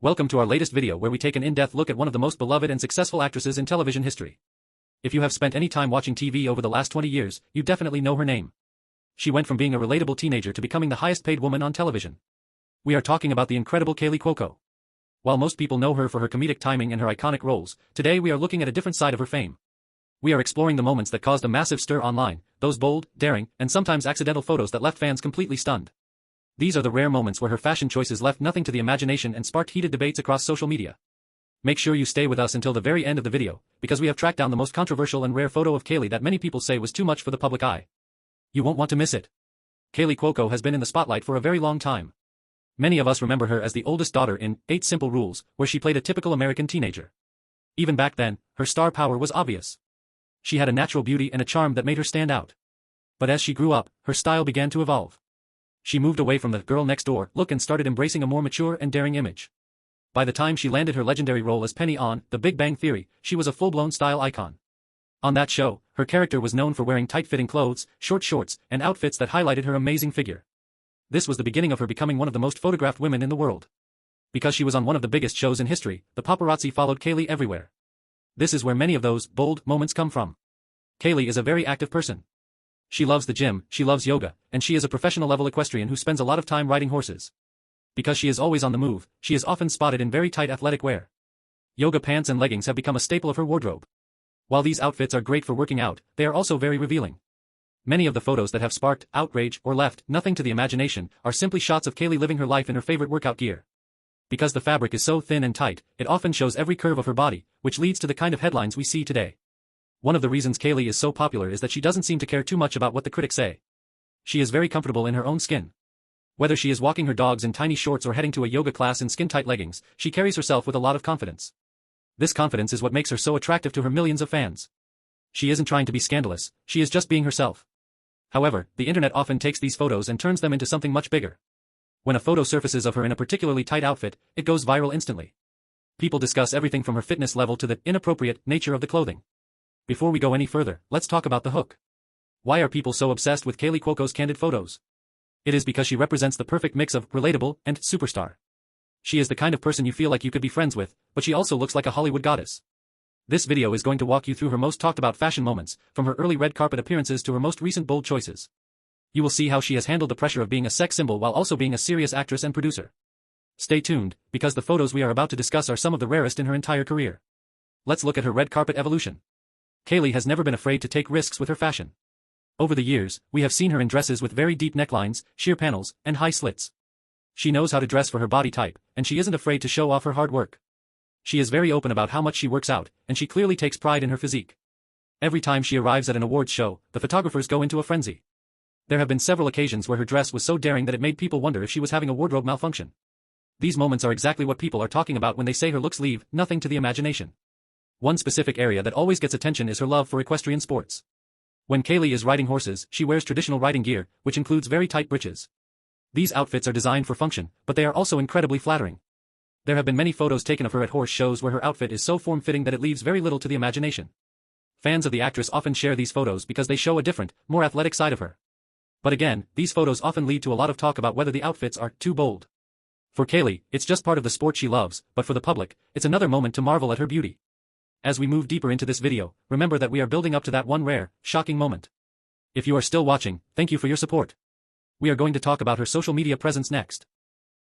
Welcome to our latest video where we take an in-depth look at one of the most beloved and successful actresses in television history. If you have spent any time watching TV over the last 20 years, you definitely know her name. She went from being a relatable teenager to becoming the highest-paid woman on television. We are talking about the incredible Kaley Cuoco. While most people know her for her comedic timing and her iconic roles, today we are looking at a different side of her fame. We are exploring the moments that caused a massive stir online, those bold, daring, and sometimes accidental photos that left fans completely stunned. These are the rare moments where her fashion choices left nothing to the imagination and sparked heated debates across social media. Make sure you stay with us until the very end of the video, because we have tracked down the most controversial and rare photo of Kaley that many people say was too much for the public eye. You won't want to miss it. Kaley Cuoco has been in the spotlight for a very long time. Many of us remember her as the oldest daughter in 8 Simple Rules, where she played a typical American teenager. Even back then, her star power was obvious. She had a natural beauty and a charm that made her stand out. But as she grew up, her style began to evolve. She moved away from the girl next door look and started embracing a more mature and daring image. By the time she landed her legendary role as Penny on The Big Bang Theory, she was a full-blown style icon. On that show, her character was known for wearing tight-fitting clothes, short shorts, and outfits that highlighted her amazing figure. This was the beginning of her becoming one of the most photographed women in the world. Because she was on one of the biggest shows in history, the paparazzi followed Kaley everywhere. This is where many of those bold moments come from. Kaley is a very active person. She loves the gym, she loves yoga, and she is a professional-level equestrian who spends a lot of time riding horses. Because she is always on the move, she is often spotted in very tight athletic wear. Yoga pants and leggings have become a staple of her wardrobe. While these outfits are great for working out, they are also very revealing. Many of the photos that have sparked outrage or left nothing to the imagination are simply shots of Kaley living her life in her favorite workout gear. Because the fabric is so thin and tight, it often shows every curve of her body, which leads to the kind of headlines we see today. One of the reasons Kaley is so popular is that she doesn't seem to care too much about what the critics say. She is very comfortable in her own skin. Whether she is walking her dogs in tiny shorts or heading to a yoga class in skin-tight leggings, she carries herself with a lot of confidence. This confidence is what makes her so attractive to her millions of fans. She isn't trying to be scandalous, she is just being herself. However, the internet often takes these photos and turns them into something much bigger. When a photo surfaces of her in a particularly tight outfit, it goes viral instantly. People discuss everything from her fitness level to the inappropriate nature of the clothing. Before we go any further, let's talk about the hook. Why are people so obsessed with Kaley Cuoco's candid photos? It is because she represents the perfect mix of relatable and superstar. She is the kind of person you feel like you could be friends with, but she also looks like a Hollywood goddess. This video is going to walk you through her most talked about fashion moments, from her early red carpet appearances to her most recent bold choices. You will see how she has handled the pressure of being a sex symbol while also being a serious actress and producer. Stay tuned, because the photos we are about to discuss are some of the rarest in her entire career. Let's look at her red carpet evolution. Kaley has never been afraid to take risks with her fashion. Over the years, we have seen her in dresses with very deep necklines, sheer panels, and high slits. She knows how to dress for her body type, and she isn't afraid to show off her hard work. She is very open about how much she works out, and she clearly takes pride in her physique. Every time she arrives at an awards show, the photographers go into a frenzy. There have been several occasions where her dress was so daring that it made people wonder if she was having a wardrobe malfunction. These moments are exactly what people are talking about when they say her looks leave nothing to the imagination. One specific area that always gets attention is her love for equestrian sports. When Kaley is riding horses, she wears traditional riding gear, which includes very tight breeches. These outfits are designed for function, but they are also incredibly flattering. There have been many photos taken of her at horse shows where her outfit is so form-fitting that it leaves very little to the imagination. Fans of the actress often share these photos because they show a different, more athletic side of her. But again, these photos often lead to a lot of talk about whether the outfits are too bold. For Kaley, it's just part of the sport she loves, but for the public, it's another moment to marvel at her beauty. As we move deeper into this video, remember that we are building up to that one rare, shocking moment. If you are still watching, thank you for your support. We are going to talk about her social media presence next.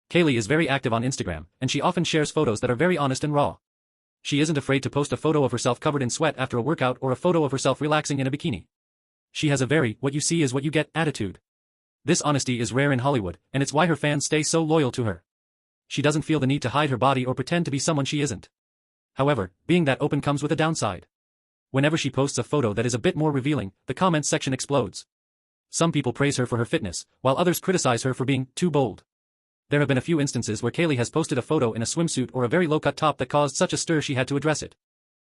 Kaley is very active on Instagram, and she often shares photos that are very honest and raw. She isn't afraid to post a photo of herself covered in sweat after a workout or a photo of herself relaxing in a bikini. She has a very what you see is what you get attitude. This honesty is rare in Hollywood, and it's why her fans stay so loyal to her. She doesn't feel the need to hide her body or pretend to be someone she isn't. However, being that open comes with a downside. Whenever she posts a photo that is a bit more revealing, the comments section explodes. Some people praise her for her fitness, while others criticize her for being too bold. There have been a few instances where Kaley has posted a photo in a swimsuit or a very low-cut top that caused such a stir she had to address it.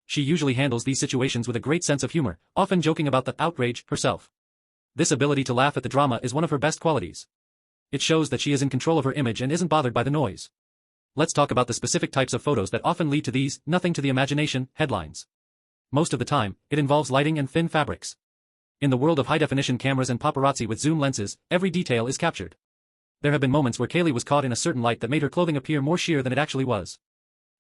She usually handles these situations with a great sense of humor, often joking about the outrage herself. This ability to laugh at the drama is one of her best qualities. It shows that she is in control of her image and isn't bothered by the noise. Let's talk about the specific types of photos that often lead to these nothing to the imagination headlines. Most of the time, it involves lighting and thin fabrics. In the world of high-definition cameras and paparazzi with zoom lenses, every detail is captured. there have been moments where Kaley was caught in a certain light that made her clothing appear more sheer than it actually was.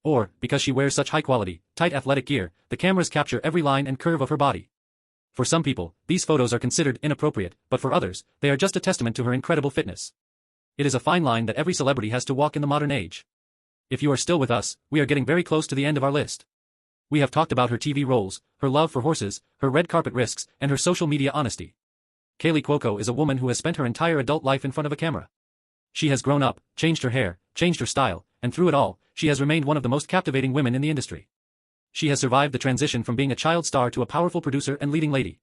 Or, because she wears such high-quality, tight athletic gear, the cameras capture every line and curve of her body. For some people, these photos are considered inappropriate, but for others, they are just a testament to her incredible fitness. It is a fine line that every celebrity has to walk in the modern age. If you are still with us, we are getting very close to the end of our list. We have talked about her TV roles, her love for horses, her red carpet risks, and her social media honesty. Kaley Cuoco is a woman who has spent her entire adult life in front of a camera. She has grown up, changed her hair, changed her style, and through it all, she has remained one of the most captivating women in the industry. She has survived the transition from being a child star to a powerful producer and leading lady.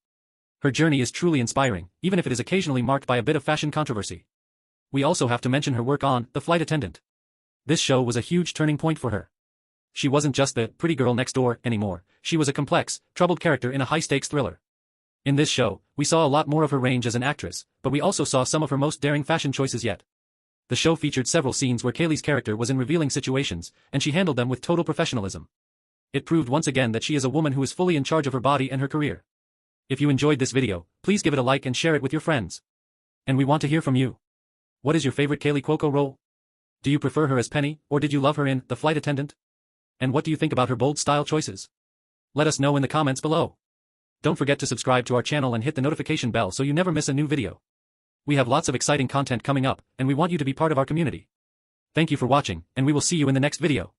Her journey is truly inspiring, even if it is occasionally marked by a bit of fashion controversy. We also have to mention her work on The Flight Attendant. This show was a huge turning point for her. She wasn't just the pretty girl next door anymore, she was a complex, troubled character in a high-stakes thriller. In this show, we saw a lot more of her range as an actress, but we also saw some of her most daring fashion choices yet. The show featured several scenes where Kaley's character was in revealing situations, and she handled them with total professionalism. It proved once again that she is a woman who is fully in charge of her body and her career. If you enjoyed this video, please give it a like and share it with your friends. And we want to hear from you. What is your favorite Kaley Cuoco role? Do you prefer her as Penny, or did you love her in The Flight Attendant? And what do you think about her bold style choices? Let us know in the comments below. Don't forget to subscribe to our channel and hit the notification bell so you never miss a new video. We have lots of exciting content coming up, and we want you to be part of our community. Thank you for watching, and we will see you in the next video.